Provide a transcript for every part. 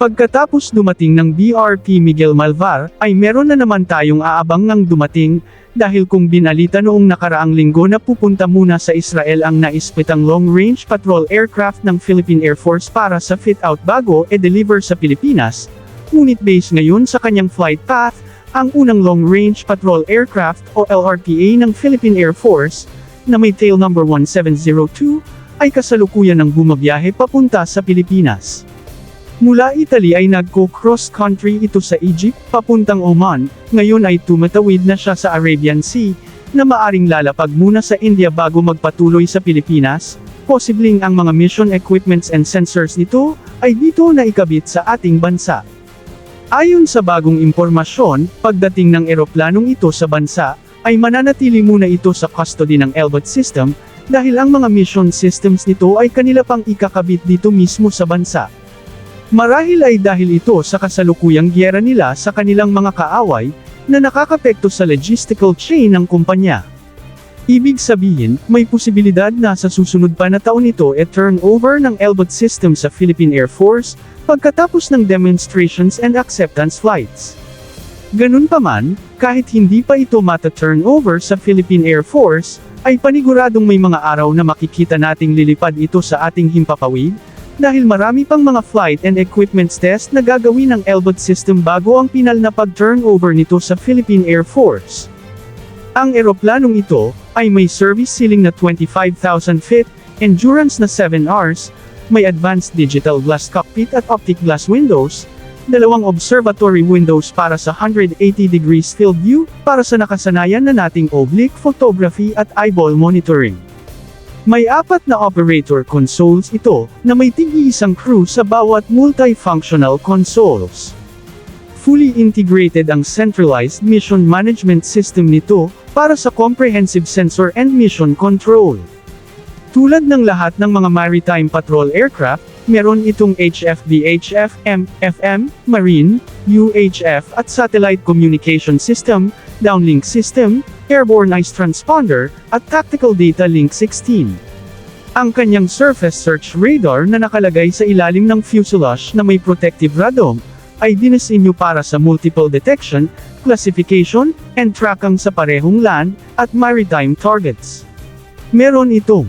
Pagkatapos dumating ng BRP Miguel Malvar, ay meron na naman tayong aabang ng dumating, dahil kung binalita noong nakaraang linggo na pupunta muna sa Israel ang naispitang long-range patrol aircraft ng Philippine Air Force para sa fit-out bago deliver sa Pilipinas, ngunit base ngayon sa kanyang flight path, ang unang long-range patrol aircraft o LRPA ng Philippine Air Force, na may tail number 1702, ay kasalukuyan ng bumabiyahe papunta sa Pilipinas. Mula Italy ay nagko-cross country ito sa Egypt, papuntang Oman, ngayon ay tumatawid na siya sa Arabian Sea, na maaring lalapag muna sa India bago magpatuloy sa Pilipinas, posibleng ang mga mission equipments and sensors nito, ay dito na ikabit sa ating bansa. Ayon sa bagong impormasyon, pagdating ng eroplanong ito sa bansa, ay mananatili muna ito sa custody ng Elbit system, dahil ang mga mission systems nito ay kanila pang ikakabit dito mismo sa bansa. Marahil ay dahil ito sa kasalukuyang gyera nila sa kanilang mga kaaway, na nakakapekto sa logistical chain ng kumpanya. Ibig sabihin, may posibilidad na sa susunod pa na taon ito turnover ng Elbit system sa Philippine Air Force, pagkatapos ng demonstrations and acceptance flights. Ganun pa man, kahit hindi pa ito mata-turnover sa Philippine Air Force, ay paniguradong may mga araw na makikita nating lilipad ito sa ating himpapawid, dahil marami pang mga flight and equipments test na gagawin ng Elbit system bago ang pinal na pag-turnover nito sa Philippine Air Force. Ang eroplanong ito, ay may service ceiling na 25,000 feet, endurance na 7 hours, may advanced digital glass cockpit at optic glass windows, dalawang observatory windows para sa 180 degrees field view, para sa nakasanayan na nating oblique photography at eyeball monitoring. May 4 na operator consoles ito, na may tig-iisang crew sa bawat multifunctional consoles. Fully integrated ang centralized mission management system nito, para sa comprehensive sensor and mission control. Tulad ng lahat ng mga maritime patrol aircraft, meron itong HF-VHF, FM, Marine, UHF at satellite communication system, downlink system, airborne ice transponder, at tactical data link 16. Ang kanyang surface search radar na nakalagay sa ilalim ng fuselage na may protective radome, ay dinisenyo para sa multiple detection, classification, and tracking sa parehong land, at maritime targets. Meron itong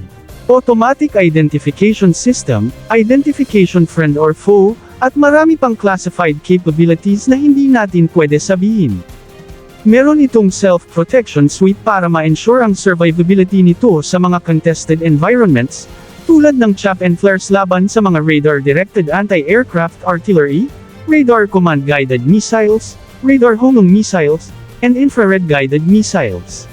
automatic identification system, identification friend or foe, at marami pang classified capabilities na hindi natin pwede sabihin. Meron itong self-protection suite para ma-ensure ang survivability nito sa mga contested environments, tulad ng chaff and flares laban sa mga radar-directed anti-aircraft artillery, radar command-guided missiles, radar homing missiles, and infrared-guided missiles.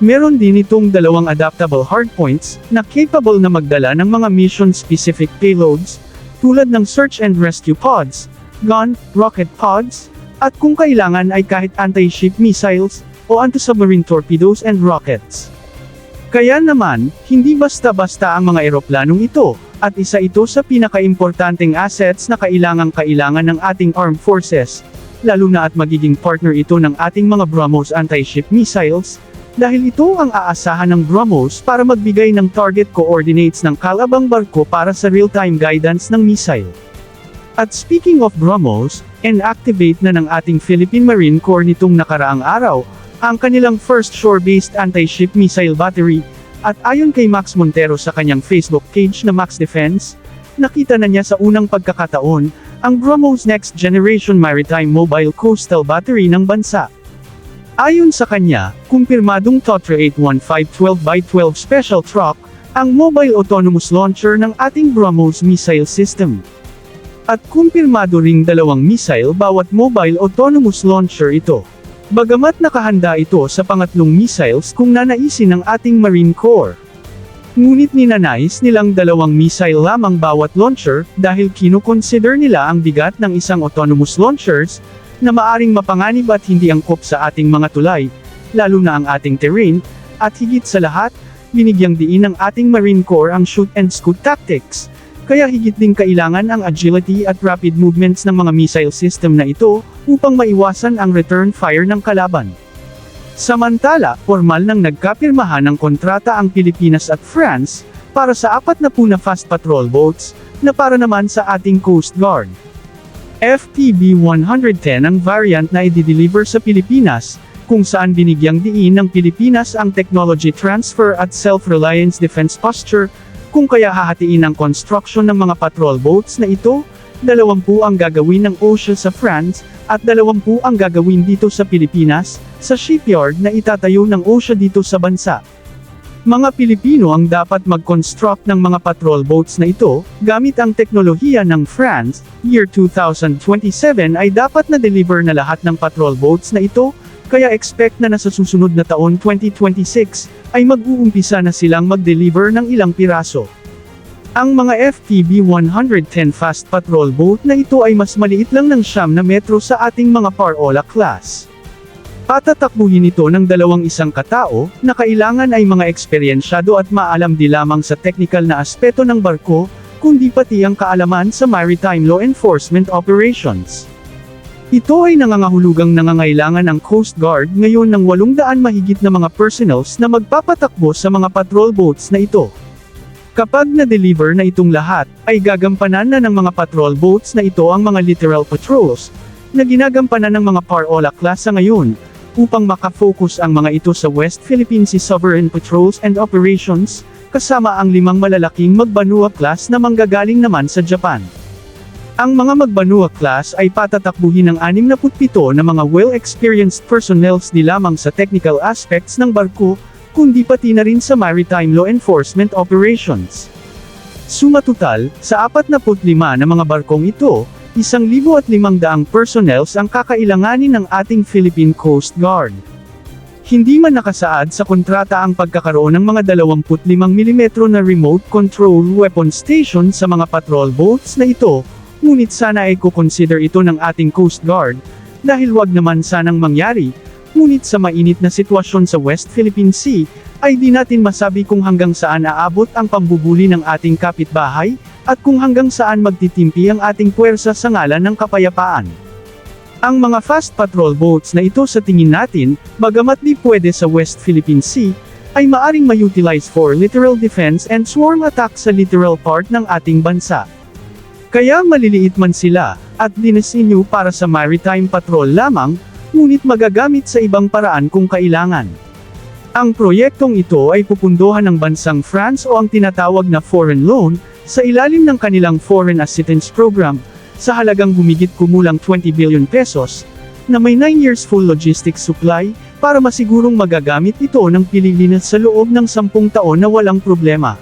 Meron din itong dalawang adaptable hardpoints, na capable na magdala ng mga mission-specific payloads, tulad ng search and rescue pods, gun, rocket pods, at kung kailangan ay kahit anti-ship missiles, o anti-submarine torpedoes and rockets. Kaya naman, hindi basta-basta ang mga eroplanong ito, at isa ito sa pinaka-importanteng assets na kailangang-kailangan ng ating armed forces, lalo na at magiging partner ito ng ating mga BrahMos anti-ship missiles, dahil ito ang aasahan ng BrahMos para magbigay ng target coordinates ng kalabang barko para sa real-time guidance ng missile. At speaking of BrahMos, inactivate na ng ating Philippine Marine Corps nitong nakaraang araw, ang kanilang first shore-based anti-ship missile battery, at ayon kay Max Montero sa kanyang Facebook page na Max Defense, nakita na niya sa unang pagkakataon, ang BrahMos Next Generation Maritime Mobile Coastal Battery ng bansa. Ayon sa kanya, kumpirmadong Totra 815-12x12 Special Truck, ang mobile autonomous launcher ng ating BrahMos missile system. At kumpirmado ring 2 missile bawat mobile autonomous launcher ito. Bagamat nakahanda ito sa pangatlong missiles kung nanaisin ng ating Marine Corps. Ngunit ninanais nilang 2 missile lamang bawat launcher, dahil kino-consider nila ang bigat ng isang autonomous launchers, na maaring mapanganib at hindi angkop sa ating mga tulay, lalo na ang ating terrain, at higit sa lahat, binigyang diin ng ating Marine Corps ang shoot and scoot tactics, kaya higit din kailangan ang agility at rapid movements ng mga missile system na ito, upang maiwasan ang return fire ng kalaban. Samantala, formal nang nagkapirmahan ng kontrata ang Pilipinas at France, para sa 40 na fast patrol boats, na para naman sa ating Coast Guard. FTB-110 ang variant na i-deliver sa Pilipinas, kung saan binigyang diin ng Pilipinas ang technology transfer at self-reliance defense posture, kung kaya hahatiin ang construction ng mga patrol boats na ito, 20 ang gagawin ng OSHA sa France, at 20 ang gagawin dito sa Pilipinas, sa shipyard na itatayo ng OSHA dito sa bansa. Mga Pilipino ang dapat mag-construct ng mga patrol boats na ito, gamit ang teknolohiya ng France. Year 2027 ay dapat na-deliver na lahat ng patrol boats na ito, kaya expect na sa susunod na taon 2026, ay mag-uumpisa na silang mag-deliver ng ilang piraso. Ang mga FTB-110 fast patrol boat na ito ay mas maliit lang ng 9 na metro sa ating mga Parola class. Patatakbuhin ito ng 2 isang katao, na kailangan ay mga eksperyensyado at maalam di lamang sa technical na aspeto ng barko, kundi pati ang kaalaman sa maritime law enforcement operations. Ito ay nangangahulugang nangangailangan ang Coast Guard ngayon ng 800 mahigit na mga personnels na magpapatakbo sa mga patrol boats na ito. Kapag na-deliver na itong lahat, ay gagampanan na ng mga patrol boats na ito ang mga littoral patrols, na ginagampanan ng mga Parola class sa ngayon, upang makafocus ang mga ito sa West Philippine Sea Sovereign Patrols and Operations, kasama ang 5 malalaking Magbanua class na manggagaling naman sa Japan. Ang mga Magbanua class ay patatakbuhin ng 67 na mga well-experienced personnels di lamang sa technical aspects ng barko, kundi pati na rin sa maritime law enforcement operations. Suma total, sa 45 na mga barkong ito, 1,500 personnels ang kakailanganin ng ating Philippine Coast Guard. Hindi man nakasaad sa kontrata ang pagkakaroon ng mga 25 mm na remote control weapon station sa mga patrol boats na ito, ngunit sana ay kukonsider ito ng ating Coast Guard, dahil wag naman sanang mangyari, ngunit sa mainit na sitwasyon sa West Philippine Sea, ay di natin masabi kung hanggang saan aabot ang pambubuli ng ating kapitbahay, at kung hanggang saan magtitimpi ang ating puwersa sa ngalan ng kapayapaan. Ang mga fast patrol boats na ito sa tingin natin, bagamat di pwede sa West Philippine Sea, ay maaring ma-utilize for littoral defense and swarm attack sa littoral part ng ating bansa. Kaya maliliit man sila, at dinisenyo para sa maritime patrol lamang, ngunit magagamit sa ibang paraan kung kailangan. Ang proyektong ito ay pupundohan ng bansang France o ang tinatawag na foreign loan, sa ilalim ng kanilang Foreign Assistance Program, sa halagang humigit kumulang 20 billion pesos, na may 9 years full logistics supply, para masigurong magagamit ito ng Pilipinas sa loob ng 10 taon na walang problema.